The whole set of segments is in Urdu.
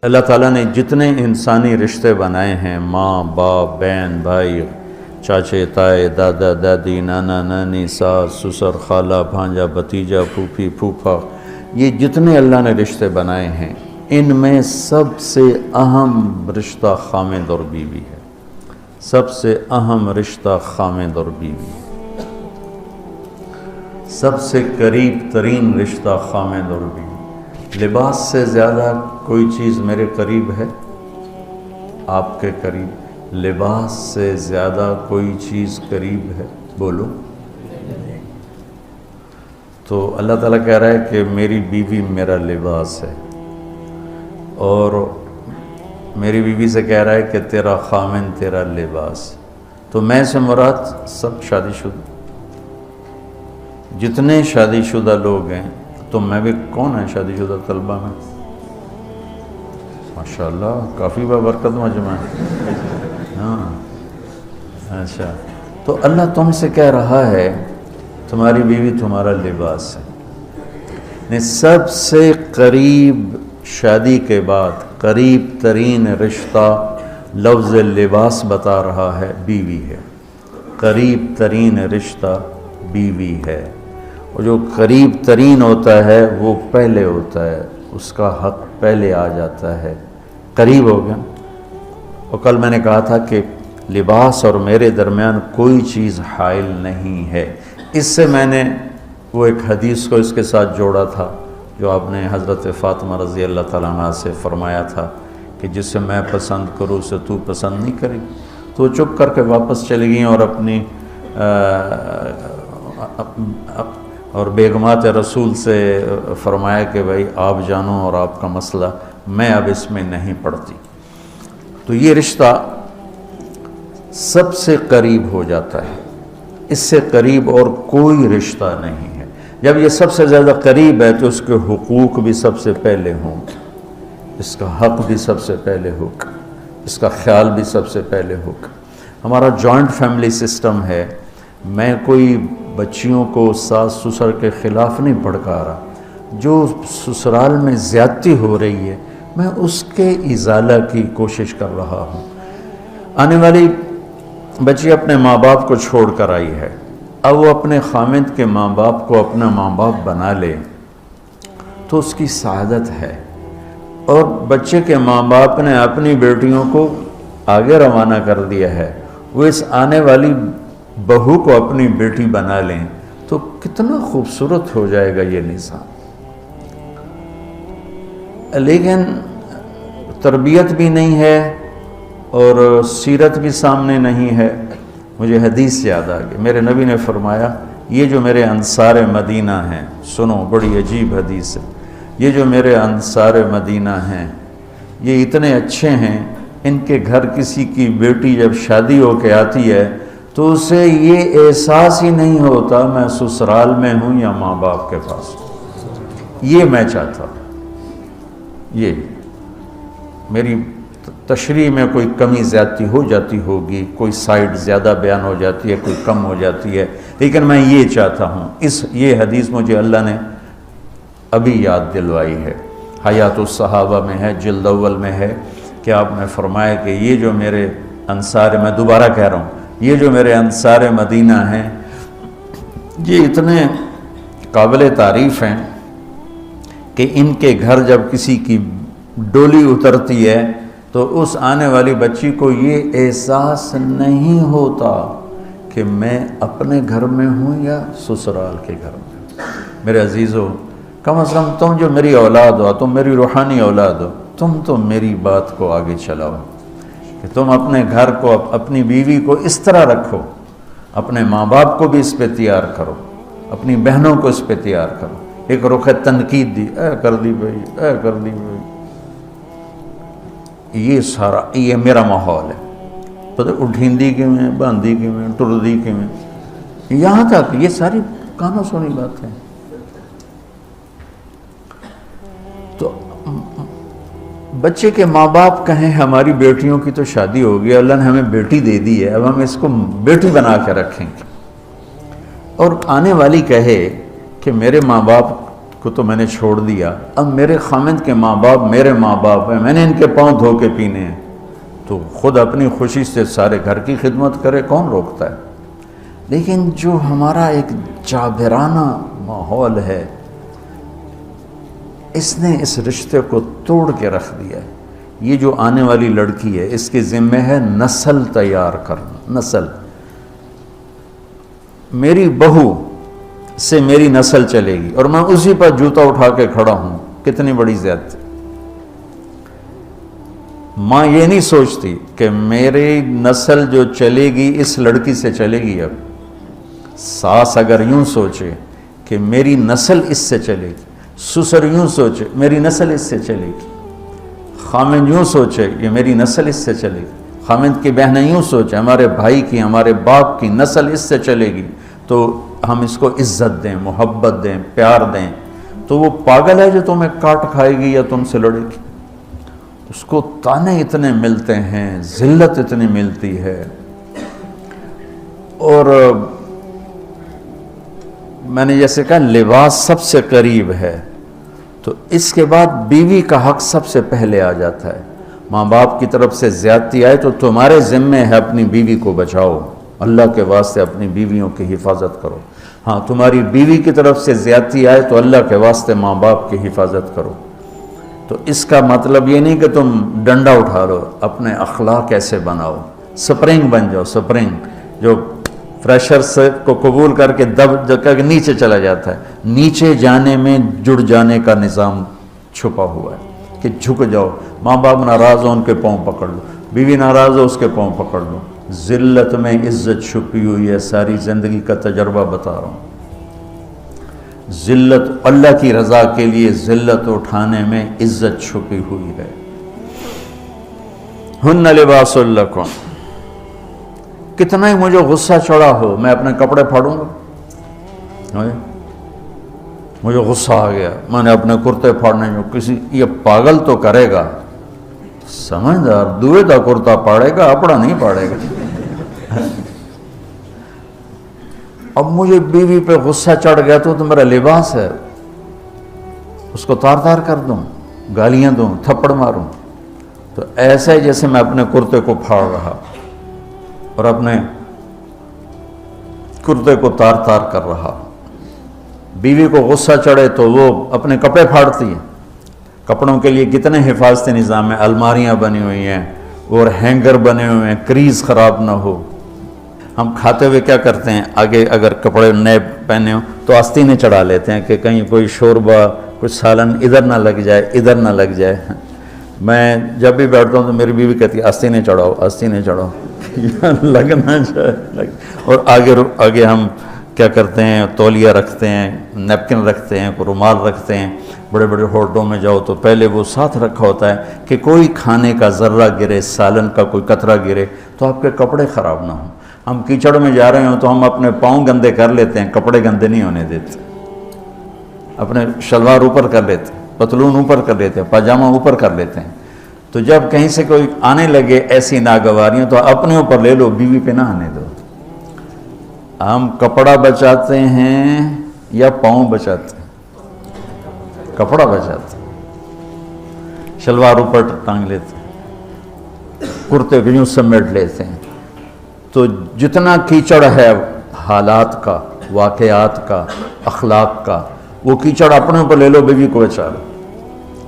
اللہ تعالیٰ نے جتنے انسانی رشتے بنائے ہیں، ماں باپ، بہن بھائی، چاچے تائے، دادا دادی، نانا نانی، ساس سسر، خالہ بھانجا، بھتیجا، پھوپھی پھوپھا، یہ جتنے اللہ نے رشتے بنائے ہیں، ان میں سب سے اہم رشتہ خامند اور بیوی ہے۔ سب سے اہم رشتہ خامند اور بیوی ہے۔ سب سے قریب ترین رشتہ خامند اور بیوی۔ لباس سے زیادہ کوئی چیز میرے قریب ہے؟ آپ کے قریب لباس سے زیادہ کوئی چیز قریب ہے؟ بولو۔ تو اللہ تعالیٰ کہہ رہا ہے کہ میری بیوی میرا لباس ہے، اور میری بیوی سے کہہ رہا ہے کہ تیرا خامن تیرا لباس۔ تو میں سے مراد سب شادی شدہ، جتنے شادی شدہ لوگ ہیں۔ تو میں بھی کون ہے شادی شدہ طلبہ میں؟ ماشاءاللہ کافی بابرکت مجمع ہے۔ ہاں اچھا، تو اللہ تم سے کہہ رہا ہے تمہاری بیوی تمہارا لباس ہے۔ سب سے قریب شادی کے بعد قریب ترین رشتہ لفظ لباس بتا رہا ہے بیوی ہے۔ قریب ترین رشتہ بیوی ہے، اور جو قریب ترین ہوتا ہے وہ پہلے ہوتا ہے، اس کا حق پہلے آ جاتا ہے، قریب ہو گیا۔ اور کل میں نے کہا تھا کہ لباس اور میرے درمیان کوئی چیز حائل نہیں ہے۔ اس سے میں نے وہ ایک حدیث کو اس کے ساتھ جوڑا تھا جو آپ نے حضرت فاطمہ رضی اللہ تعالیٰ عنہ سے فرمایا تھا کہ جس سے میں پسند کروں اسے تو پسند نہیں کرے گی۔ تو وہ چپ کر کے واپس چلی گئیں اور اپنی اور بیگمات رسول سے فرمایا کہ بھائی آپ جانو اور آپ کا مسئلہ، میں اب اس میں نہیں پڑتی۔ تو یہ رشتہ سب سے قریب ہو جاتا ہے، اس سے قریب اور کوئی رشتہ نہیں ہے۔ جب یہ سب سے زیادہ قریب ہے تو اس کے حقوق بھی سب سے پہلے ہوں، اس کا حق بھی سب سے پہلے ہوگا، اس کا خیال بھی سب سے پہلے ہوگا۔ ہمارا جوائنٹ فیملی سسٹم ہے۔ میں کوئی بچیوں کو ساس سسر کے خلاف نہیں بھڑکا رہا، جو سسرال میں زیادتی ہو رہی ہے میں اس کے ازالہ کی کوشش کر رہا ہوں۔ آنے والی بچی اپنے ماں باپ کو چھوڑ کر آئی ہے، اب وہ اپنے خامند کے ماں باپ کو اپنا ماں باپ بنا لے تو اس کی سعادت ہے، اور بچے کے ماں باپ نے اپنی بیٹیوں کو آگے روانہ کر دیا ہے، وہ اس آنے والی بہو کو اپنی بیٹی بنا لیں تو کتنا خوبصورت ہو جائے گا یہ نظام۔ لیکن تربیت بھی نہیں ہے اور سیرت بھی سامنے نہیں ہے۔ مجھے حدیث یاد آ گئی، میرے نبی نے فرمایا یہ جو میرے انصار مدینہ ہیں، سنو بڑی عجیب حدیث ہے، یہ جو میرے انصار مدینہ ہیں یہ اتنے اچھے ہیں، ان کے گھر کسی کی بیٹی جب شادی ہو کے آتی ہے تو اسے یہ احساس ہی نہیں ہوتا میں سسرال میں ہوں یا ماں باپ کے پاس ہوں۔ یہ میں چاہتا ہوں، یہ میری تشریح میں کوئی کمی زیادتی ہو جاتی ہوگی، کوئی سائڈ زیادہ بیان ہو جاتی ہے، کوئی کم ہو جاتی ہے، لیکن میں یہ چاہتا ہوں۔ یہ حدیث مجھے اللہ نے ابھی یاد دلوائی ہے، حیات الصحابہ میں ہے، جلد اول میں ہے، کہ آپ نے فرمایا کہ یہ جو میرے انصار، میں دوبارہ کہہ رہا ہوں، یہ جو میرے انصار مدینہ ہیں یہ اتنے قابل تعریف ہیں کہ ان کے گھر جب کسی کی ڈولی اترتی ہے تو اس آنے والی بچی کو یہ احساس نہیں ہوتا کہ میں اپنے گھر میں ہوں یا سسرال کے گھر میں۔ میرے عزیزو، کم از کم تم جو میری اولاد ہو، تم میری روحانی اولاد ہو، تم تو میری بات کو آگے چلاؤ کہ تم اپنے گھر کو، اپنی بیوی کو اس طرح رکھو، اپنے ماں باپ کو بھی اس پہ تیار کرو، اپنی بہنوں کو اس پہ تیار کرو۔ ایک رخ تنقید دی، اے کر دی بھائی، اے کر دی بھائی، یہ سارا یہ میرا ماحول ہے۔ پتہ اٹھیندی کی میں، باندھی کی میں، ٹردی کی میں، یہاں تک یہ ساری کانوں سنی بات ہے۔ تو بچے کے ماں باپ کہیں ہماری بیٹیوں کی تو شادی ہو گئی، اللہ نے ہمیں بیٹی دے دی ہے، اب ہم اس کو بیٹی بنا کے رکھیں گے، اور آنے والی کہے کہ میرے ماں باپ کو تو میں نے چھوڑ دیا، اب میرے خامند کے ماں باپ میرے ماں باپ ہیں، میں نے ان کے پاؤں دھو کے پینے ہیں، تو خود اپنی خوشی سے سارے گھر کی خدمت کرے، کون روکتا ہے؟ لیکن جو ہمارا ایک جابرانہ ماحول ہے، اس نے اس رشتے کو توڑ کے رکھ دیا ہے۔ یہ جو آنے والی لڑکی ہے، اس کے ذمہ ہے نسل تیار کرنا، نسل۔ میری بہو سے میری نسل چلے گی اور میں اسی پر جوتا اٹھا کے کھڑا ہوں، کتنی بڑی زیادتی۔ ماں یہ نہیں سوچتی کہ میری نسل جو چلے گی اس لڑکی سے چلے گی۔ اب ساس اگر یوں سوچے کہ میری نسل اس سے چلے گی، سسر یوں سوچے میری نسل اس سے چلے گی، خامند یوں سوچے یہ میری نسل اس سے چلے گی، خامند کی بہنیں یوں سوچے ہمارے بھائی کی، ہمارے باپ کی نسل اس سے چلے گی، تو ہم اس کو عزت دیں، محبت دیں، پیار دیں۔ تو وہ پاگل ہے جو تمہیں کاٹ کھائے گی یا تم سے لڑے گی؟ اس کو تانے اتنے ملتے ہیں، ذلت اتنی ملتی ہے۔ اور میں نے جیسے کہا لباس سب سے قریب ہے، تو اس کے بعد بیوی کا حق سب سے پہلے آ جاتا ہے۔ ماں باپ کی طرف سے زیادتی آئے تو تمہارے ذمہ ہے اپنی بیوی کو بچاؤ، اللہ کے واسطے اپنی بیویوں کی حفاظت کرو۔ ہاں تمہاری بیوی کی طرف سے زیادتی آئے تو اللہ کے واسطے ماں باپ کی حفاظت کرو۔ تو اس کا مطلب یہ نہیں کہ تم ڈنڈا اٹھا لو، اپنے اخلاق ایسے بناؤ، سپرنگ بن جاؤ، سپرنگ جو پریشر سے کو قبول کر کے دب کر کے نیچے چلا جاتا ہے۔ نیچے جانے میں جڑ جانے کا نظام چھپا ہوا ہے کہ جھک جاؤ، ماں باپ ناراض ہو ان کے پاؤں پکڑ لو، بیوی ناراض ہو اس کے پاؤں پکڑ لو۔ ذلت میں عزت چھپی ہوئی ہے، ساری زندگی کا تجربہ بتا رہا ہوں۔ ذلت اللہ کی رضا کے لیے ذلت اٹھانے میں عزت چھپی ہوئی ہے۔ ہن لباس لکم، کتنا ہی مجھے غصہ چڑھا ہو میں اپنے کپڑے پھاڑوں گا، مجھے غصہ آ گیا میں نے اپنے کرتے پھاڑنے جو کسی یہ پاگل تو کرے گا، سمجھدار دوئے دا کرتا پاڑے گا، اپنا نہیں پاڑے گا۔ اب مجھے بیوی پہ غصہ چڑھ گیا تو میرا لباس ہے، اس کو تار تار کر دوں، گالیاں دوں، تھپڑ ماروں، تو ایسے جیسے میں اپنے کرتے کو پھاڑ رہا اور اپنے کرتے کو تار تار کر رہا۔ بیوی کو غصہ چڑھے تو وہ اپنے کپڑے پھاڑتی ہے۔ کپڑوں کے لیے کتنے حفاظتی نظام ہیں، الماریاں بنی ہوئی ہیں اور ہینگر بنے ہوئے ہیں، کریز خراب نہ ہو۔ ہم کھاتے ہوئے کیا کرتے ہیں، آگے اگر کپڑے نئے پہنے ہوں تو آستینیں چڑھا لیتے ہیں کہ کہیں کوئی شوربہ کچھ سالن ادھر نہ لگ جائے، ادھر نہ لگ جائے۔ میں جب بھی بیٹھتا ہوں تو میری بیوی کہتی ہے آستینیں چڑھاؤ، آستینیں چڑھاؤ، لگنا چاہے۔ اور آگے ہم کیا کرتے ہیں، تولیہ رکھتے ہیں، نیپکن رکھتے ہیں، رومال رکھتے ہیں۔ بڑے بڑے ہوٹلوں میں جاؤ تو پہلے وہ ساتھ رکھا ہوتا ہے کہ کوئی کھانے کا ذرہ گرے، سالن کا کوئی قطرہ گرے تو آپ کے کپڑے خراب نہ ہوں۔ ہم کیچڑ میں جا رہے ہوں تو ہم اپنے پاؤں گندے کر لیتے ہیں، کپڑے گندے نہیں ہونے دیتے۔ اپنے شلوار اوپر کر لیتے ہیں، پتلون اوپر کر لیتے ہیں، پاجامہ اوپر کر لیتے ہیں۔ تو جب کہیں سے کوئی آنے لگے ایسی ناگواریاں تو اپنے اوپر لے لو، بیوی پہ نہ آنے دو۔ ہم کپڑا بچاتے ہیں یا پاؤں بچاتے ہیں؟ کپڑا بچاتے ہیں، شلوار اوپر ٹانگ لیتے ہیں، کرتے کو یوں سمیٹ لیتے ہیں۔ تو جتنا کیچڑ ہے حالات کا، واقعات کا، اخلاق کا، وہ کیچڑ اپنے اوپر لے لو، بیوی کو بچا لو۔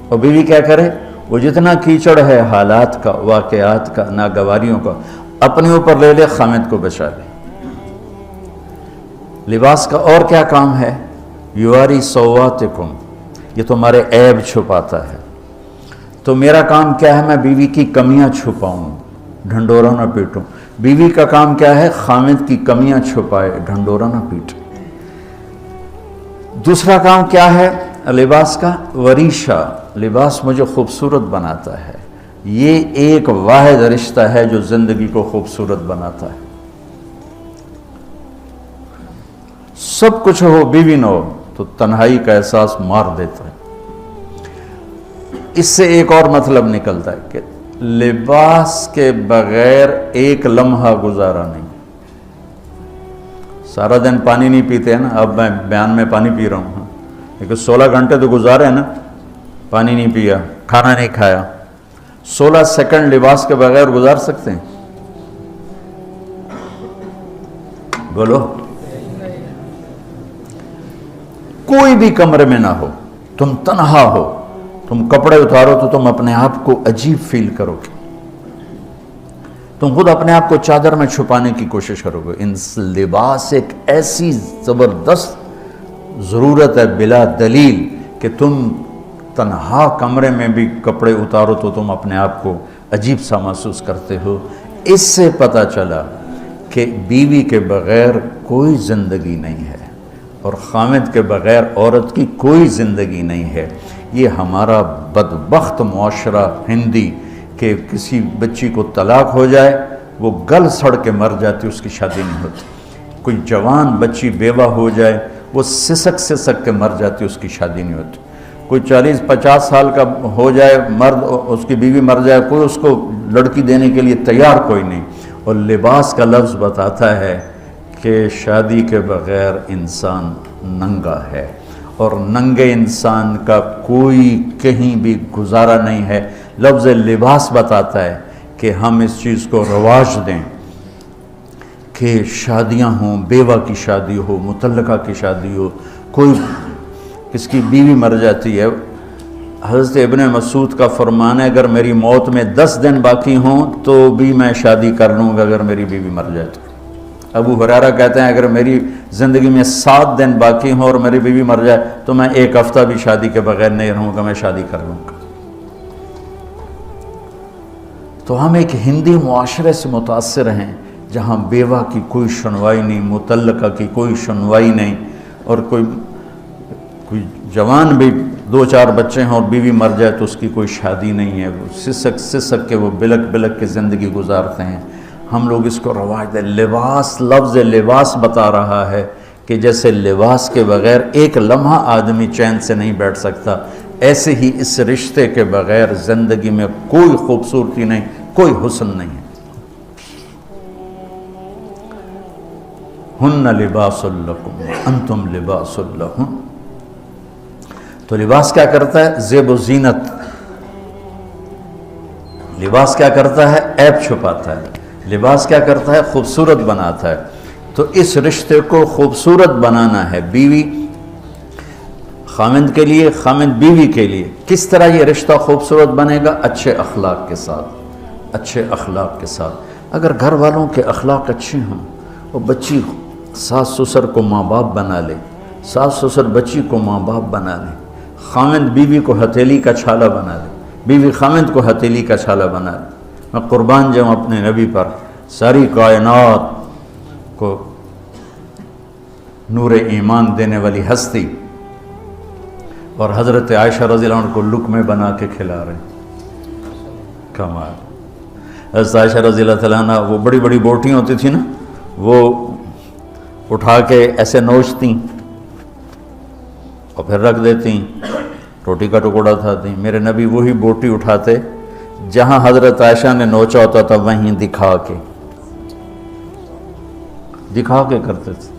اور بیوی کیا کرے، وہ جتنا کیچڑ ہے حالات کا، واقعات کا، ناگواریوں کا، اپنے اوپر لے لے، خامد کو بچا لے۔ لباس کا اور کیا کام ہے، یواری سواتکم، یہ تمہارے عیب چھپاتا ہے۔ تو میرا کام کیا ہے، میں بیوی کی کمیاں چھپاؤں، ڈھنڈورا نہ پیٹوں۔ بیوی کا کام کیا ہے، خامد کی کمیاں چھپائے، ڈھنڈورا نہ پیٹے۔ دوسرا کام کیا ہے لباس کا، وریشہ، لباس مجھے خوبصورت بناتا ہے۔ یہ ایک واحد رشتہ ہے جو زندگی کو خوبصورت بناتا ہے۔ سب کچھ ہو، بیوی نہ ہو تو تنہائی کا احساس مار دیتا ہے۔ اس سے ایک اور مطلب نکلتا ہے کہ لباس کے بغیر ایک لمحہ گزارا نہیں۔ سارا دن پانی نہیں پیتے ہیں نا، اب میں بیان میں پانی پی رہا ہوں، لیکن 16 گھنٹے تو گزارے ہیں نا، پانی نہیں پیا، کھانا نہیں کھایا، 16 سیکنڈ لباس کے بغیر گزار سکتے ہیں؟ بولو. کوئی بھی کمرے میں نہ ہو، تم تنہا ہو، تم کپڑے اتارو تو تم اپنے آپ کو عجیب فیل کرو گے، تم خود اپنے آپ کو چادر میں چھپانے کی کوشش کرو گے. ان لباس ایک ایسی زبردست ضرورت ہے بلا دلیل کہ تم تنہا کمرے میں بھی کپڑے اتارو تو تم اپنے آپ کو عجیب سا محسوس کرتے ہو. اس سے پتہ چلا کہ بیوی کے بغیر کوئی زندگی نہیں ہے اور خامد کے بغیر عورت کی کوئی زندگی نہیں ہے. یہ ہمارا بدبخت معاشرہ ہندی کہ کسی بچی کو طلاق ہو جائے وہ گل سڑ کے مر جاتی، اس کی شادی نہیں ہوتی. کوئی جوان بچی بیوہ ہو جائے وہ سسک کے مر جاتی، اس کی شادی نہیں ہوتی. کوئی 40-50 سال کا ہو جائے مرد، اس کی بیوی مر جائے، کوئی اس کو لڑکی دینے کے لیے تیار کوئی نہیں. اور لباس کا لفظ بتاتا ہے کہ شادی کے بغیر انسان ننگا ہے، اور ننگے انسان کا کوئی کہیں بھی گزارا نہیں ہے. لفظ لباس بتاتا ہے کہ ہم اس چیز کو رواج دیں کہ شادیاں ہوں، بیوہ کی شادی ہو، مطلقہ کی شادی ہو، کوئی کس کی بیوی مر جاتی ہے. حضرت ابن مسعود کا فرمان ہے اگر میری موت میں 10 دن باقی ہوں تو بھی میں شادی کر لوں گا اگر میری بیوی مر جائے تو. ابو ہریرہ کہتے ہیں اگر میری زندگی میں 7 دن باقی ہوں اور میری بیوی مر جائے تو میں 1 ہفتہ بھی شادی کے بغیر نہیں رہوں گا، میں شادی کر لوں گا. تو ہم ایک ہندی معاشرے سے متاثر ہیں جہاں بیوہ کی کوئی سنوائی نہیں، مطلقہ کی کوئی سنوائی نہیں، اور کوئی جوان بھی 2-4 بچے ہیں اور بیوی مر جائے تو اس کی کوئی شادی نہیں ہے. وہ سسک کے وہ بلک کے زندگی گزارتے ہیں. ہم لوگ اس کو رواج دیں. لباس، لفظ لباس بتا رہا ہے کہ جیسے لباس کے بغیر ایک لمحہ آدمی چین سے نہیں بیٹھ سکتا، ایسے ہی اس رشتے کے بغیر زندگی میں کوئی خوبصورتی نہیں، کوئی حسن نہیں ہے. ہن لباس لکم انتم لباس لہن. تو لباس کیا کرتا ہے؟ زیب و زینت. لباس کیا کرتا ہے؟ عیب چھپاتا ہے. لباس کیا کرتا ہے؟ خوبصورت بناتا ہے. تو اس رشتے کو خوبصورت بنانا ہے بیوی خامند کے لیے، خامند بیوی کے لیے. کس طرح یہ رشتہ خوبصورت بنے گا؟ اچھے اخلاق کے ساتھ. اچھے اخلاق کے ساتھ. اگر گھر والوں کے اخلاق اچھے ہوں، اور بچی ساس سسر کو ماں باپ بنا لے، ساس سسر بچی کو ماں باپ بنا لے، خامند بیوی کو ہتھیلی کا چھالا بنا لے، بیوی خامند کو ہتھیلی کا چھالا بنا لے. میں قربان جاؤں اپنے نبی پر. ساری کائنات کو نور ایمان دینے والی ہستی، اور حضرت عائشہ رضی اللہ عنہ کو لقمے بنا کے کھلا رہے ہیں. کمال. حضرت عائشہ رضی اللہ تعالیٰ عنہ وہ بڑی بڑی بوٹیاں ہوتی تھیں نا، وہ اٹھا کے ایسے نوچتیں اور پھر رکھ دیتیں، روٹی کا ٹکڑا تھا. میرے نبی وہی بوٹی اٹھاتے جہاں حضرت عائشہ نے نوچا ہوتا تھا، وہیں دکھا کے کرتے تھے،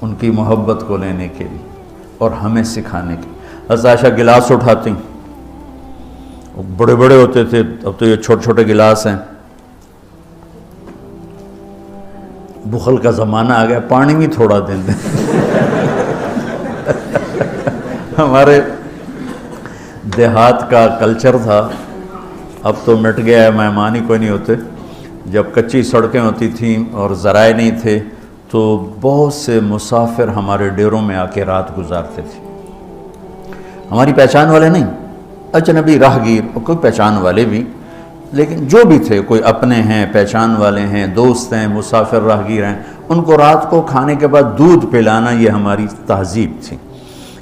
ان کی محبت کو لینے کے لیے اور ہمیں سکھانے کے. حضرت عائشہ گلاس اٹھاتی، بڑے بڑے ہوتے تھے، اب تو یہ چھوٹے چھوٹے گلاس ہیں. بخل کا زمانہ آ گیا، پانی بھی تھوڑا دیں. ہمارے دیہات کا کلچر تھا، اب تو مٹ گیا ہے، مہمان ہی کوئی نہیں ہوتے. جب کچی سڑکیں ہوتی تھیں اور ذرائع نہیں تھے تو بہت سے مسافر ہمارے ڈیروں میں آ کے رات گزارتے تھے. ہماری پہچان والے نہیں، اجنبی راہگیر، اور کوئی پہچان والے بھی، لیکن جو بھی تھے، کوئی اپنے ہیں، پہچان والے ہیں، دوست ہیں، مسافر راہگیر ہیں، ان کو رات کو کھانے کے بعد دودھ پلانا یہ ہماری تہذیب تھی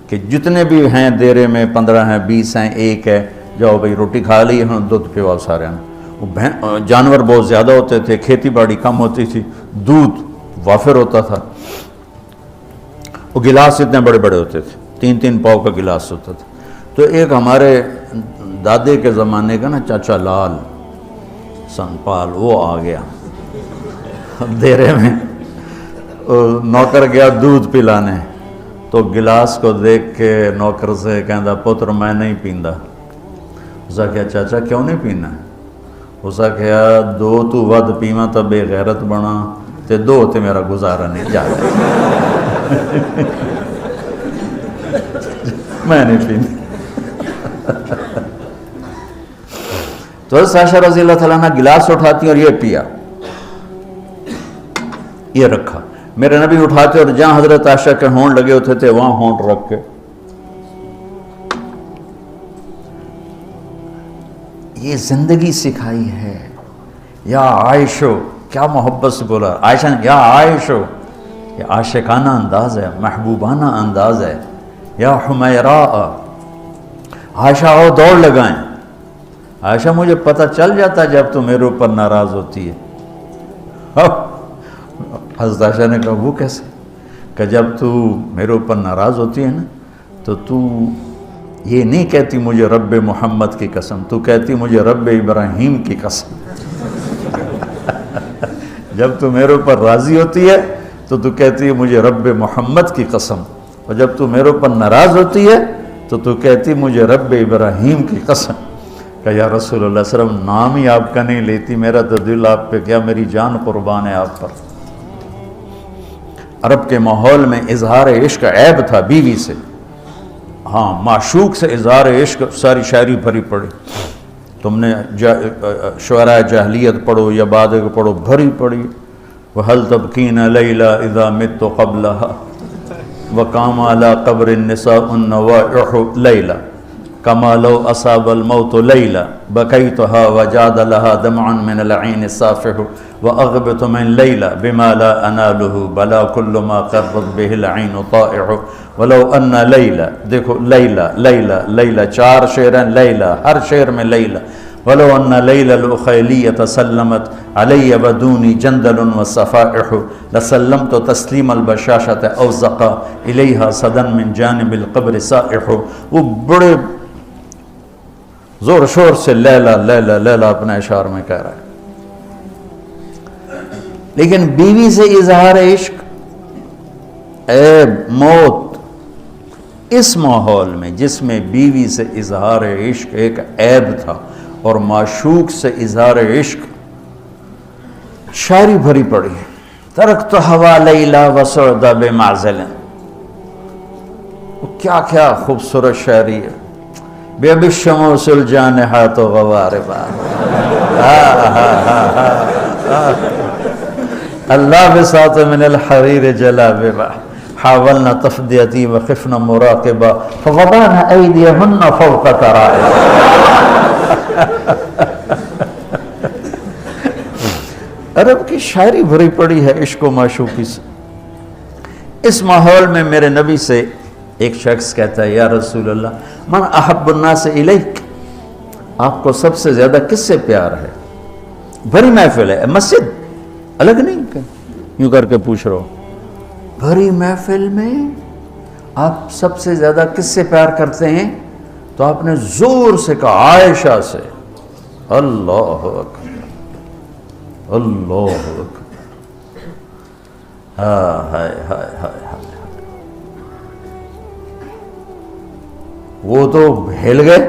کہ جتنے بھی ہیں دیرے میں 15 ہیں، 20 ہیں، 1 ہے، جاؤ بھائی روٹی کھا لی، ہاں دودھ پیواؤ سارے ہیں. جانور بہت زیادہ ہوتے تھے، کھیتی باڑی کم ہوتی تھی، دودھ وافر ہوتا تھا. وہ گلاس اتنے بڑے بڑے ہوتے تھے، 3-3 پاؤ کا گلاس ہوتا تھا. تو ایک ہمارے دادے کے زمانے کا نا چاچا لال سنپال، وہ آ گیا دیرے میں، نوکر گیا دودھ پلانے. تو گلاس کو دیکھ کے نوکر سے کہندا پتر میں نہیں پیندا. اس کہا چاچا کیوں نہیں پینا؟ اس کہا دو تو ود پیواں تو بے غیرت بنا تے دو تے میرا گزارا نہیں جاتا. میں نہیں پیندا. تو حضرت عائشہ رضی اللہ تعالیٰ عنہ گلاس اٹھاتی اور یہ پیا، یہ رکھا. میرے نبی اٹھاتے اور جہاں حضرت عائشہ کے ہونٹ لگے ہوتے تھے وہاں ہونٹ رکھ کے یہ زندگی سکھائی ہے. یا عائشو، کیا محبت سے بولا عائشہ نے، یا عائشو، یہ عاشقانہ انداز ہے، محبوبانہ انداز ہے. یا حمیراء، عائشہ آؤ دوڑ لگائیں. عائشہ مجھے پتہ چل جاتا جب تو میرے اوپر ناراض ہوتی ہے. حضرت عائشہ نے کہا وہ کیسے؟ کہ جب تو میرے اوپر ناراض ہوتی ہے نا تو یہ نہیں کہتی مجھے رب محمد کی قسم، تو کہتی مجھے رب ابراہیم کی قسم. جب تو میرے اوپر راضی ہوتی ہے تو کہتی ہے مجھے رب محمد کی قسم، اور جب تو میرے اوپر ناراض ہوتی ہے تو کہتی مجھے رب ابراہیم کی قسم. کہ یا رسول اللہ صلی اللہ علیہ وسلم نام ہی آپ کا نہیں لیتی، میرا تو دل آپ پہ کیا، میری جان قربان ہے آپ پر. عرب کے ماحول میں اظہار عشق عیب تھا بیوی سے. ہاں معشوق سے اظہار عشق، ساری شاعری بھری پڑی. تم نے شعراء جاہلیت پڑھو یا بعد کو پڑھو، بھری پڑی. وَهَلْ تَبْكِينَ لَيْلَا إِذَا مِتُّ قَبْلَهَا وَقَامَ عَلَىٰ قَبْرِ النِّسَاءُ النَّوَائِحُ لَيْلَا كَمَا لَوْ أَصَابَ الْمَوْتُ لَيْلَا بَكَيْتُهَا وَجَادَ لَهَا دَمْعًا مِنَ الْعَيْنِ الصَّافِحُ وَأَغْبِطُ مِنْ لَيْلَا بِمَا لَا أَنَالُهُ بَلَا كُلُّ مَا قَرَّتْ بِهِ الْعَيْنُ طَائِعُ وَلَوْ أَنَّ لَيْلَا. دیکھو لیلہ لیلہ لیلہ، چار شعر ہیں لیلہ، ہر شعر میں لیلہ. وَلَوْ أَنَّ لَيْلَ الْأُخَيْلِيَّةَ سَلَّمَتْ عَلَيَّ وَدُونِي جَنْدَلٌ وَصَفَائِحُ لَسَلَّمْتُ تَسْلِيمَ الْبَشَاشَةِ أَوْ زَقَى إِلَيْهَا صَدًا مِنْ جَانِبِ الْقَبْرِ سَائِحُ. وہ بڑے زور شور سے لیلہ لیلہ لیلہ اپنے اشعار میں کہہ رہا ہے. لیکن بیوی سے اظہار عشق عیب، موت. اس ماحول میں جس میں بیوی سے اظہار عشق ایک عیب تھا اور معشوق سے اظہار عشق شاعری بھری پڑی. ترکت ہوا لیلا وسعد بمعزل، کیا کیا خوبصورت شاعری ہے. بے بالشموس الجانحات غواربا اللہ بساط من الحریر جلاببا حاولنا تفدیتی وخفنا مراقبا فوضعنا ایدیہن فوق ترائب. عرب کی شاعری بھری پڑی ہے عشق و معشوقی سے. اس ماحول میں میرے نبی سے ایک شخص کہتا ہے یا رسول اللہ من احب الناس الیک، آپ کو سب سے زیادہ کس سے پیار ہے؟ بھری محفل ہے، مسجد الگ نہیں کہ یوں کر کے پوچھ رہا ہو. بھری محفل میں آپ سب سے زیادہ کس سے پیار کرتے ہیں؟ تو آپ نے زور سے کہا عائشہ سے. اللہ اکبر اللہ اکبر. ہائے ہائے ہائے ہائے. وہ تو ہل گئے،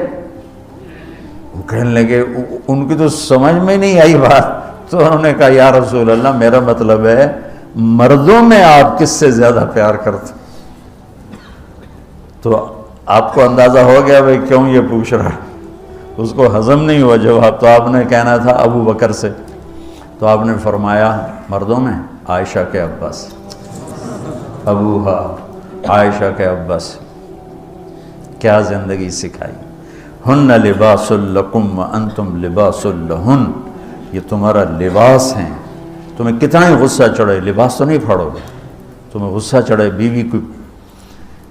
وہ کہنے لگے، ان کی تو سمجھ میں نہیں آئی بات. تو انہوں نے کہا یا رسول اللہ میرا مطلب ہے مردوں میں آپ کس سے زیادہ پیار کرتے؟ تو آپ کو اندازہ ہو گیا بھائی کیوں یہ پوچھ رہا. اس کو ہضم نہیں ہوا جواب. تو آپ نے کہنا تھا ابو بکر سے. تو آپ نے فرمایا مردوں میں عائشہ کے ابا سے، ابوہا عائشہ کے ابا سے. کیا زندگی سکھائی. ہن لباس لکم وانتم لباس لہن، یہ تمہارا لباس ہیں. تمہیں کتنا ہی غصہ چڑھے لباس تو نہیں پھاڑو گے. تمہیں غصہ چڑھے بیوی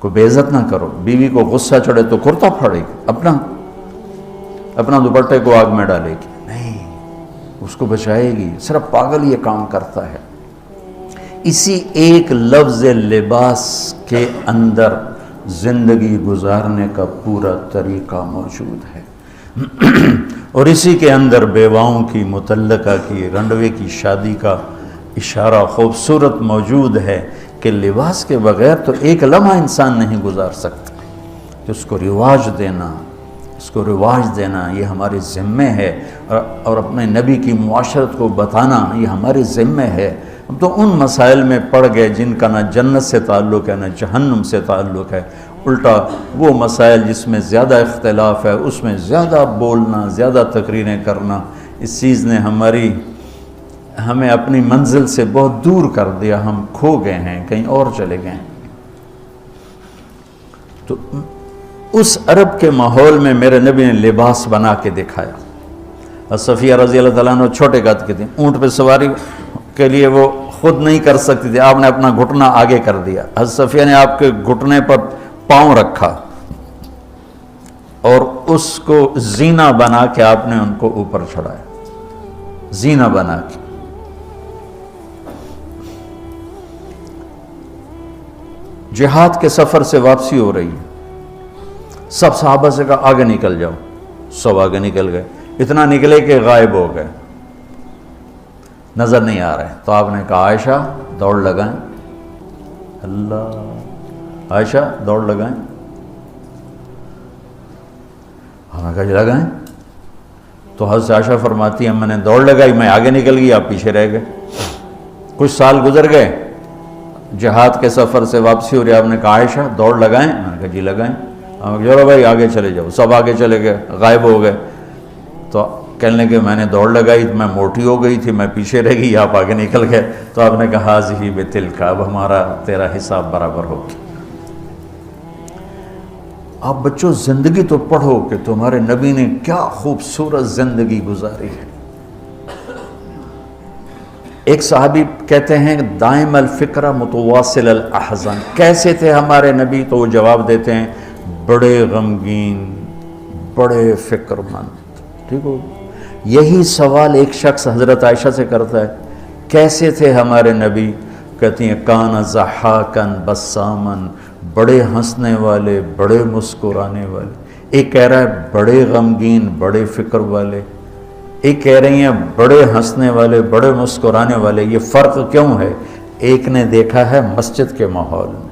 کو بے عزت نہ کرو. بیوی کو غصہ چڑھے تو کرتا پھاڑے گی، اپنا دوپٹے کو آگ میں ڈالے گی نہیں، اس کو بچائے گی. صرف پاگل یہ کام کرتا ہے. اسی ایک لفظ لباس کے اندر زندگی گزارنے کا پورا طریقہ موجود ہے. اور اسی کے اندر بیواؤں کی، مطلقہ کی، رنڈوے کی شادی کا اشارہ خوبصورت موجود ہے کہ لباس کے بغیر تو ایک لمحہ انسان نہیں گزار سکتا، کہ اس کو رواج دینا، اس کو رواج دینا یہ ہمارے ذمے ہے، اور اپنے نبی کی معاشرت کو بتانا یہ ہمارے ذمے ہے۔ ہم تو ان مسائل میں پڑ گئے جن کا نہ جنت سے تعلق ہے نہ جہنم سے تعلق ہے، الٹا وہ مسائل جس میں زیادہ اختلاف ہے اس میں زیادہ بولنا، زیادہ تقریریں کرنا، اس چیز نے ہمیں اپنی منزل سے بہت دور کر دیا، ہم کھو گئے ہیں، کہیں اور چلے گئے ہیں۔ تو اس عرب کے ماحول میں میرے نبی نے لباس بنا کے دکھایا۔ اور صفیہ رضی اللہ تعالیٰ عنہ چھوٹے قد کی تھی، اونٹ پہ سواری کے لیے وہ خود نہیں کر سکتی تھی، آپ نے اپنا گھٹنا آگے کر دیا، حضرت صفیہ نے آپ کے گھٹنے پر پاؤں رکھا اور اس کو زینہ بنا کے آپ نے ان کو اوپر چڑھایا، زینہ بنا کے۔ جہاد کے سفر سے واپسی ہو رہی ہے، سب صحابہ سے کہا آگے نکل جاؤ، سب آگے نکل گئے، اتنا نکلے کہ غائب ہو گئے، نظر نہیں آ رہے۔ تو آپ نے کہا عائشہ دوڑ لگائیں، اللہ، عائشہ دوڑ لگائیں، ہم نے کہا جی لگائیں۔ تو حضرت عائشہ فرماتی ہیں میں نے دوڑ لگائی، میں آگے نکل گئی، آپ پیچھے رہ گئے۔ کچھ سال گزر گئے، جہاد کے سفر سے واپسی ہو رہی، آپ نے کہا عائشہ دوڑ لگائیں، میں نے کہا جی لگائیں۔ چلو بھائی آگے چلے جاؤ، سب آگے چلے گئے، غائب ہو گئے۔ تو کہنے لگے میں نے دوڑ لگائی، میں موٹی ہو گئی تھی، میں پیچھے رہ گئی، آپ آگے نکل گئے۔ تو آپ نے کہا حاضی بتلک، اب ہمارا تیرا حساب برابر ہو گیا۔ آپ بچوں زندگی تو پڑھو کہ تمہارے نبی نے کیا خوبصورت زندگی گزاری ہے۔ ایک صحابی کہتے ہیں دائم الفکر متواصل الاحزان، کیسے تھے ہمارے نبی؟ تو وہ جواب دیتے ہیں بڑے غمگین، بڑے فکر مند۔ ٹھیک ہو، یہی سوال ایک شخص حضرت عائشہ سے کرتا ہے کیسے تھے ہمارے نبی؟ کہتی ہیں کان ضحاکن بسامن، بڑے ہنسنے والے، بڑے مسکرانے والے۔ ایک کہہ رہا ہے بڑے غمگین، بڑے فکر والے، ایک کہہ رہی ہیں بڑے ہنسنے والے، بڑے مسکرانے والے۔ یہ فرق کیوں ہے؟ ایک نے دیکھا ہے مسجد کے ماحول میں،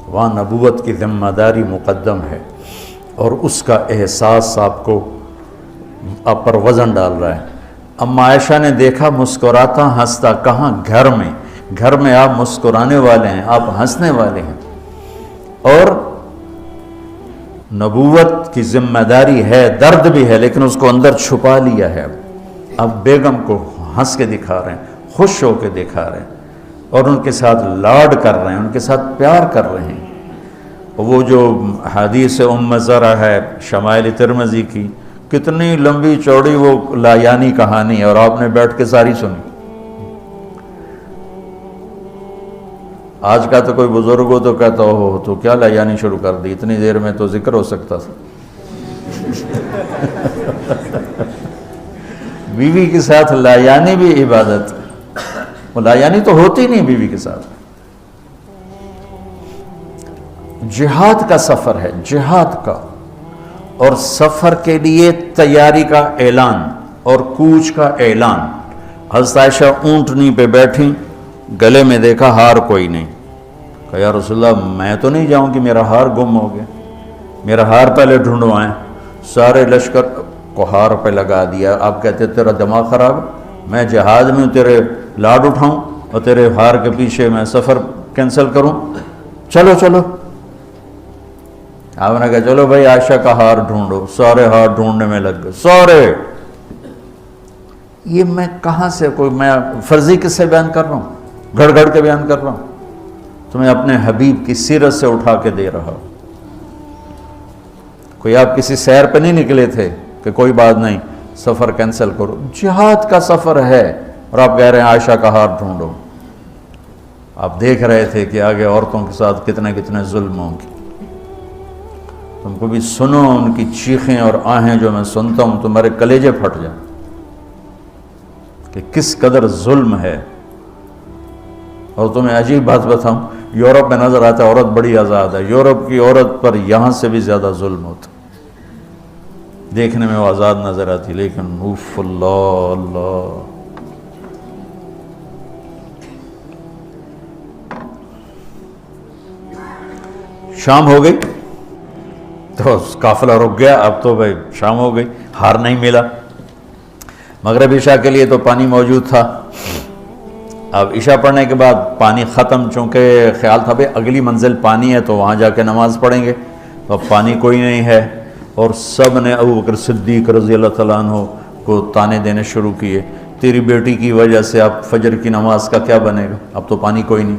وہاں نبوت کی ذمہ داری مقدم ہے اور اس کا احساس آپ پر وزن ڈال رہا ہے۔ اما عائشہ نے دیکھا مسکراتا ہنستا کہاں؟ گھر میں، گھر میں آپ مسکرانے والے ہیں، آپ ہنسنے والے ہیں، اور نبوت کی ذمہ داری ہے، درد بھی ہے، لیکن اس کو اندر چھپا لیا ہے۔ اب بیگم کو ہنس کے دکھا رہے ہیں، خوش ہو کے دکھا رہے ہیں، اور ان کے ساتھ لاڈ کر رہے ہیں، ان کے ساتھ پیار کر رہے ہیں۔ وہ جو حدیث ام زرع ہے شمائل ترمذی کی، کتنی لمبی چوڑی وہ لایانی کہانی ہے، اور آپ نے بیٹھ کے ساری سنی۔ آج کا تو کوئی بزرگ ہو تو کہتا ہو تو کیا لایانی شروع کر دی، اتنی دیر میں تو ذکر ہو سکتا تھا۔ بیوی کے ساتھ لایانی بھی عبادت، وہ لایانی تو ہوتی نہیں بیوی کے ساتھ۔ جہاد کا سفر ہے، جہاد کا، اور سفر کے لیے تیاری کا اعلان اور کوچ کا اعلان۔ حضرت عائشہ اونٹنی پہ بیٹھی، گلے میں دیکھا ہار کوئی نہیں، کہا یا رسول اللہ میں تو نہیں جاؤں کہ میرا ہار گم ہو گیا، میرا ہار پہلے ڈھونڈوائیں۔ سارے لشکر کو ہار پہ لگا دیا۔ آپ کہتے تیرا دماغ خراب، میں جہاد میں ہوں، تیرے لاڈ اٹھاؤں اور تیرے ہار کے پیچھے میں سفر کینسل کروں؟ چلو چلو۔ آپ نے کہا چلو بھائی عائشہ کا ہار ڈھونڈو، سارے ہار ڈھونڈنے میں لگ گئے، سارے۔ یہ میں کہاں سے کوئی میں فرضی قصے بیان کر رہا ہوں، گھڑ گھڑ کے بیان کر رہا ہوں، تمہیں اپنے حبیب کی سیرت سے اٹھا کے دے رہا ہوں۔ کوئی آپ کسی سیر پہ نہیں نکلے تھے کہ کوئی بات نہیں سفر کینسل کرو، جہاد کا سفر ہے، اور آپ کہہ رہے ہیں عائشہ کا ہار ڈھونڈو۔ آپ دیکھ رہے تھے کہ آگے عورتوں کے ساتھ کتنے کتنے ظلم ہوں گے۔ تم کو بھی سنو ان کی چیخیں اور آہیں جو میں سنتا ہوں، تمہارے کلیجے پھٹ جائیں کہ کس قدر ظلم ہے۔ اور تمہیں عجیب بات بتاؤں، یورپ میں نظر آتا ہے عورت بڑی آزاد ہے، یورپ کی عورت پر یہاں سے بھی زیادہ ظلم ہوتا، دیکھنے میں وہ آزاد نظر آتی، لیکن اوف اللہ اللہ۔ شام ہو گئی تو قافلہ رک گیا، اب تو بھائی شام ہو گئی، ہار نہیں ملا۔ مغرب عشاء کے لیے تو پانی موجود تھا، اب عشاء پڑھنے کے بعد پانی ختم، چونکہ خیال تھا بھائی اگلی منزل پانی ہے تو وہاں جا کے نماز پڑھیں گے، تو اب پانی کوئی نہیں ہے، اور سب نے ابو بکر صدیق رضی اللہ تعالیٰ عنہ کو تانے دینے شروع کیے، تیری بیٹی کی وجہ سے اب فجر کی نماز کا کیا بنے گا، اب تو پانی کوئی نہیں،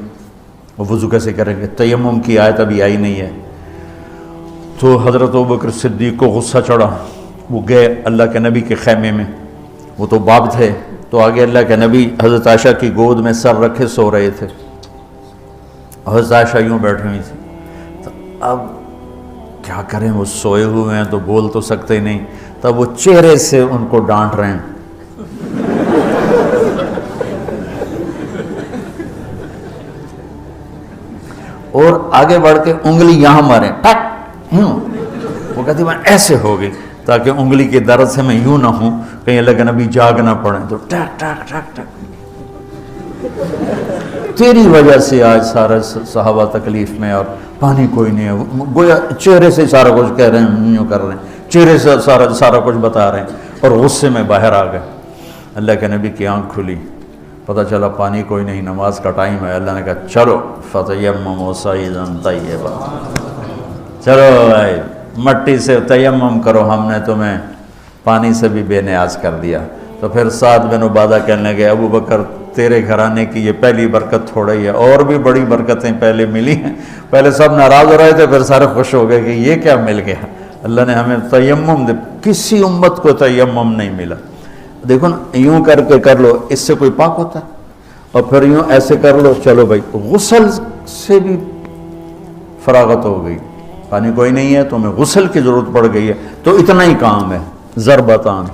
وہ وضو کیسے کریں گے، تیمم کی آیت ابھی آئی نہیں ہے۔ تو حضرت ابو بکر صدیق کو غصہ چڑھا، وہ گئے اللہ کے نبی کے خیمے میں، وہ تو باب تھے، تو آگے اللہ کے نبی حضرت عائشہ کی گود میں سر رکھے سو رہے تھے، حضرت عائشہ یوں بیٹھی ہوئی تھی، تو اب کیا کریں، وہ سوئے ہوئے ہیں تو بول تو سکتے ہی نہیں، تب وہ چہرے سے ان کو ڈانٹ رہے ہیں، اور آگے بڑھ کے انگلی یہاں ماریں، ٹک یوں، وہ کہتی میں ایسے ہو گئی تاکہ انگلی کے درد سے میں یوں نہ ہوں، کہیں اللہ کے نبی جاگ نہ پڑیں، تو ٹک ٹک ٹک ٹک، تیری وجہ سے آج سارے صحابہ تکلیف میں اور پانی کوئی نہیں ہے، گویا چہرے سے سارا کچھ کہہ رہے ہیں، یوں کر رہے ہیں، چہرے سے سارا کچھ بتا رہے ہیں، اور غصے میں باہر آ گئے۔ اللہ کے نبی کی آنکھ کھلی، پتہ چلا پانی کوئی نہیں، نماز کا ٹائم ہے، اللہ نے کہا چلو فتیمموا صعیدا طیبا، چلو بھائی مٹی سے تیمم کرو، ہم نے تمہیں پانی سے بھی بے نیاز کر دیا۔ تو پھر سعد بن عبادہ کہنے لگے ابو بکر تیرے گھرانے کی یہ پہلی برکت تھوڑا ہی ہے، اور بھی بڑی برکتیں پہلے ملی ہیں، پہلے سب ناراض ہو رہے تھے، پھر سارے خوش ہو گئے کہ یہ کیا مل گیا، اللہ نے ہمیں تیمم دے، کسی امت کو تیمم نہیں ملا۔ دیکھو نا، یوں کر کے کر لو، اس سے کوئی پاک ہوتا ہے، اور پھر یوں ایسے کر لو، چلو بھائی غسل سے بھی فراغت ہو گئی، پانی کوئی نہیں ہے تو ہمیں غسل کی ضرورت پڑ گئی ہے، تو اتنا ہی کام ہے، ضربتان۔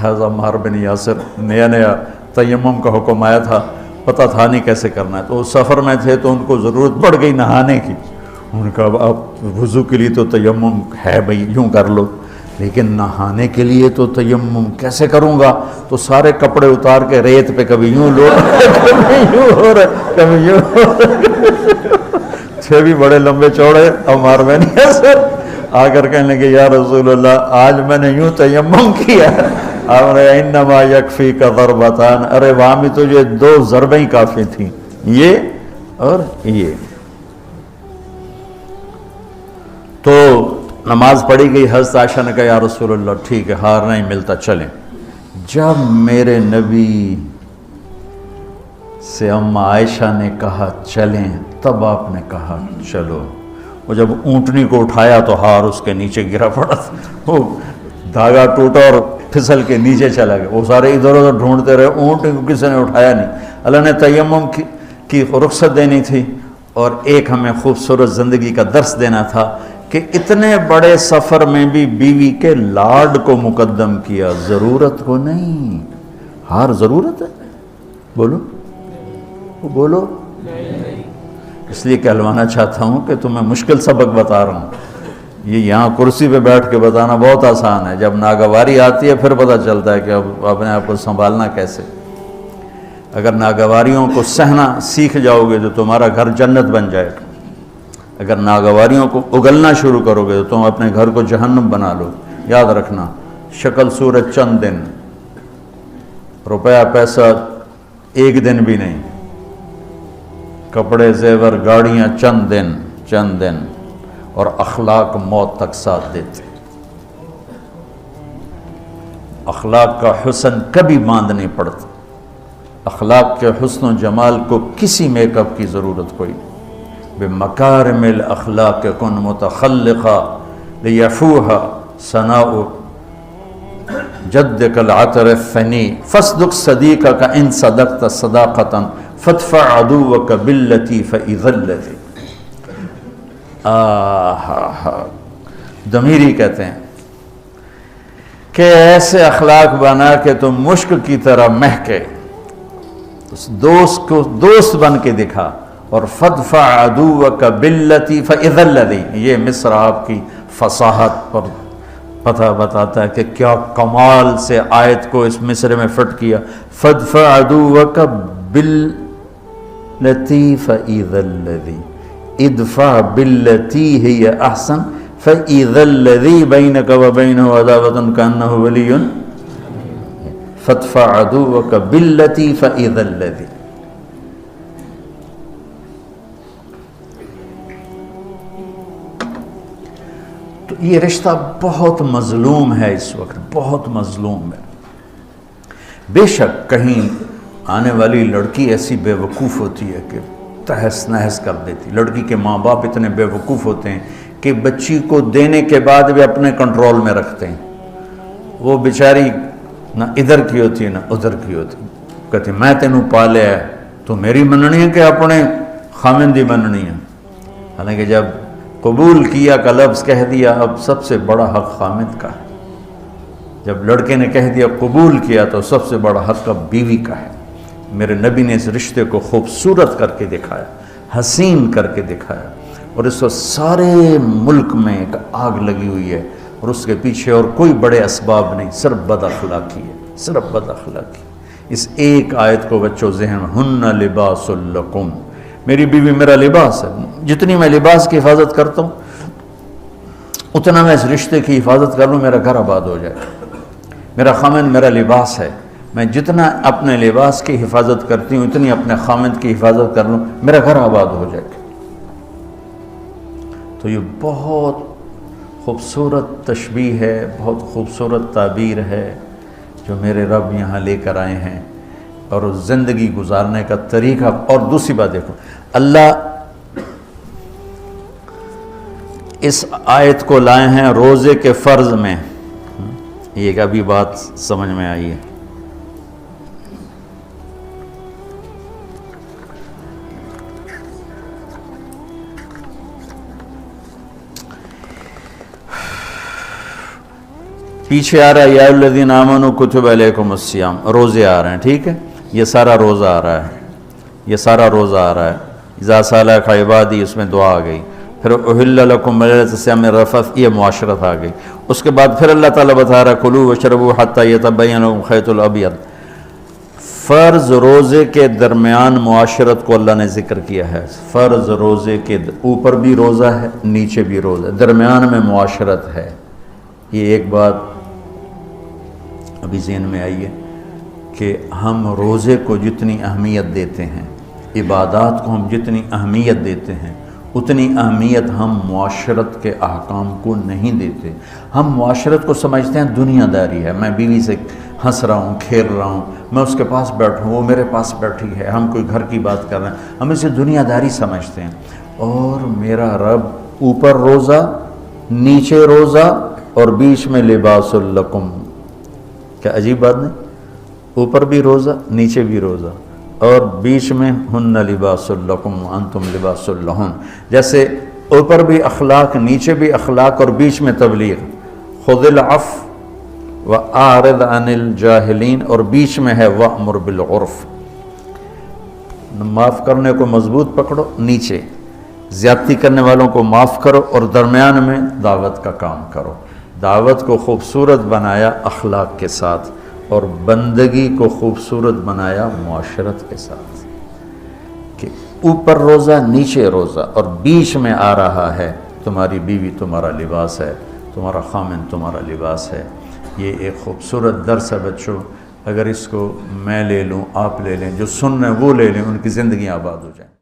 حضرت عمار بن یاسر نیا نیا تیمم کا حکم آیا تھا، پتہ تھا نہیں کیسے کرنا ہے، تو سفر میں تھے تو ان کو ضرورت پڑ گئی نہانے کی، ان کا اب وضو کے لیے تو تیمم ہے بھائی یوں کر لو، لیکن نہانے کے لیے تو تیمم کیسے کروں گا، تو سارے کپڑے اتار کے ریت پہ کبھی یوں لو کبھی یوں ہو رہے کبھی یوں ہو رہے، چھ بھی بڑے لمبے چوڑے، عمار بن یاسر آ کر کہنے لگے یا رسول اللہ آج میں نے یوں تیمم کیا، آپ نے انما یکفیک ضربتان، ارے وہاں بھی تجھے 2 ضربیں ہی کافی تھیں، یہ اور یہ۔ تو نماز پڑھی گئی، حضرت عائشہ نے کہا یا رسول اللہ ٹھیک ہے، ہار نہیں ملتا چلیں۔ جب میرے نبی سے اما عائشہ نے کہا چلیں، تب آپ نے کہا چلو، وہ جب اونٹنی کو اٹھایا تو ہار اس کے نیچے گرا پڑا، وہ دھاگا ٹوٹا اور پھسل کے نیچے چلا گیا، وہ سارے ادھر ادھر ڈھونڈتے رہے، اونٹنی کو کسی نے اٹھایا نہیں۔ اللہ نے تیمم کی رخصت دینی تھی، اور ایک ہمیں خوبصورت زندگی کا درس دینا تھا کہ اتنے بڑے سفر میں بھی بیوی کے لاڈ کو مقدم کیا، ضرورت کو نہیں۔ ہار ضرورت ہے؟ بولو بولو، اس لیے کہلوانا چاہتا ہوں کہ تمہیں مشکل سبق بتا رہا ہوں، یہ یہاں کرسی پہ بیٹھ کے بتانا بہت آسان ہے، جب ناگواری آتی ہے پھر پتہ چلتا ہے کہ اب اپنے آپ کو سنبھالنا کیسے۔ اگر ناگواریوں کو سہنا سیکھ جاؤ گے تو تمہارا گھر جنت بن جائے گا، اگر ناگواریوں کو اگلنا شروع کرو گے تو تم اپنے گھر کو جہنم بنا لو۔ یاد رکھنا، شکل صورت چند دن، روپیہ پیسہ ایک دن بھی نہیں، کپڑے زیور گاڑیاں چند دن، اور اخلاق موت تک ساتھ دیتے۔ اخلاق کا حسن کبھی باندھ نہیں پڑتا، اخلاق کے حسن و جمال کو کسی میک اپ کی ضرورت کوئی نہیں۔ بمکارم الاخلاق کن متخلقا لیفوہا ثناء جدک العطر الثنی فاصدق صدیقک ان صدقت صداقتا فادفع عدوک باللتی فاذا الذی۔ ضمیری کہتے ہیں کہ ایسے اخلاق بنا کہ تم مشک کی طرح مہکے، دوست کو دوست بن کے دکھا، اور فادفع عدوک باللتی فاذا الذی، یہ مصر آپ کی فصاحت پر پتہ بتاتا ہے کہ کیا کمال سے آیت کو اس مصرے میں فٹ کیا۔ فادفع عدوک باللتی فاذا الذی، ادفع باللتی ہی احسن فاذا الذی بینک وبینہ عداوۃ کانہ ولی فادفع عدوک باللتی فاذا الذی. تو یہ رشتہ بہت مظلوم ہے اس وقت، بہت مظلوم ہے. بے شک کہیں آنے والی لڑکی ایسی بے وقوف ہوتی ہے کہ تہس نہس کر دیتی. لڑکی کے ماں باپ اتنے بے وقوف ہوتے ہیں کہ بچی کو دینے کے بعد بھی اپنے کنٹرول میں رکھتے ہیں. وہ بیچاری نہ ادھر کی ہوتی ہے نہ ادھر کی ہوتی. کہتی میں تینوں پالیا ہے تو میری مننی ہے کہ اپنے خامن دی مننی ہے. حالانکہ جب قبول کیا کا لفظ کہہ دیا، اب سب سے بڑا حق خامد کا ہے. جب لڑکے نے کہہ دیا قبول کیا تو سب سے بڑا حق اب بیوی کا ہے. میرے نبی نے اس رشتے کو خوبصورت کر کے دکھایا، حسین کر کے دکھایا، اور اس وقت سارے ملک میں ایک آگ لگی ہوئی ہے اور اس کے پیچھے اور کوئی بڑے اسباب نہیں، صرف بد اخلاقی ہے، صرف بد اخلاقی. اس ایک آیت کو بچوں ذہن میں، ہن لباس لکم، میری بیوی میرا لباس ہے. جتنی میں لباس کی حفاظت کرتا ہوں اتنا میں اس رشتے کی حفاظت کر لوں، میرا گھر آباد ہو جائے. میرا خامند میرا لباس ہے، میں جتنا اپنے لباس کی حفاظت کرتی ہوں اتنی اپنے خامند کی حفاظت کر لوں، میرا گھر آباد ہو جائے. تو یہ بہت خوبصورت تشبیہ ہے، بہت خوبصورت تعبیر ہے جو میرے رب یہاں لے کر آئے ہیں، اور زندگی گزارنے کا طریقہ. اور دوسری بات دیکھو، اللہ اس آیت کو لائے ہیں روزے کے فرض میں. یہ ابھی بات سمجھ میں آئی ہے. پیچھے آ رہا ہے یا الذین آمنوا کتب علیکم الصیام، روزے آ رہے ہیں، ٹھیک ہے. یہ سارا روزہ آ رہا ہے، یہ سارا روزہ آ رہا ہے. اذا سالک عبادی، اس میں دعا آ گئی. پھر احل لکم لیلۃ الصیام الرفث، یہ معاشرت آ گئی. اس کے بعد پھر اللہ تعالیٰ بتا رہا ہے کلوا واشربوا حتی یتبین لکم الخیط الابیض. فرض روزے کے درمیان معاشرت کو اللہ نے ذکر کیا ہے. فرض روزے کے اوپر بھی روزہ ہے، نیچے بھی روزہ ہے، درمیان میں معاشرت ہے. یہ ایک بات ابھی ذہن میں آئی ہے کہ ہم روزے کو جتنی اہمیت دیتے ہیں، عبادات کو ہم جتنی اہمیت دیتے ہیں، اتنی اہمیت ہم معاشرت کے احکام کو نہیں دیتے. ہم معاشرت کو سمجھتے ہیں دنیا داری ہے، میں بیوی سے ہنس رہا ہوں، کھیل رہا ہوں، میں اس کے پاس بیٹھوں، وہ میرے پاس بیٹھی ہے، ہم کوئی گھر کی بات کر رہے ہیں، ہم اسے دنیا داری سمجھتے ہیں. اور میرا رب اوپر روزہ، نیچے روزہ، اور بیچ میں لباس لکم. کیا عجیب بات نہیں؟ اوپر بھی روزہ، نیچے بھی روزہ، اور بیچ میں ہن لباس لکم وانتم لباس لہن. جیسے اوپر بھی اخلاق، نیچے بھی اخلاق، اور بیچ میں تبلیغ. خذ العفو واعرض عن الجاہلین، اور بیچ میں ہے وامر بالعرف. معاف کرنے کو مضبوط پکڑو، نیچے زیادتی کرنے والوں کو معاف کرو، اور درمیان میں دعوت کا کام کرو. دعوت کو خوبصورت بنایا اخلاق کے ساتھ، اور بندگی کو خوبصورت بنایا معاشرت کے ساتھ. کہ اوپر روزہ، نیچے روزہ، اور بیچ میں آ رہا ہے تمہاری بیوی تمہارا لباس ہے، تمہارا خامن تمہارا لباس ہے. یہ ایک خوبصورت درس ہے بچوں. اگر اس کو میں لے لوں، آپ لے لیں، جو سن رہے ہیں وہ لے لیں، ان کی زندگیاں آباد ہو جائیں.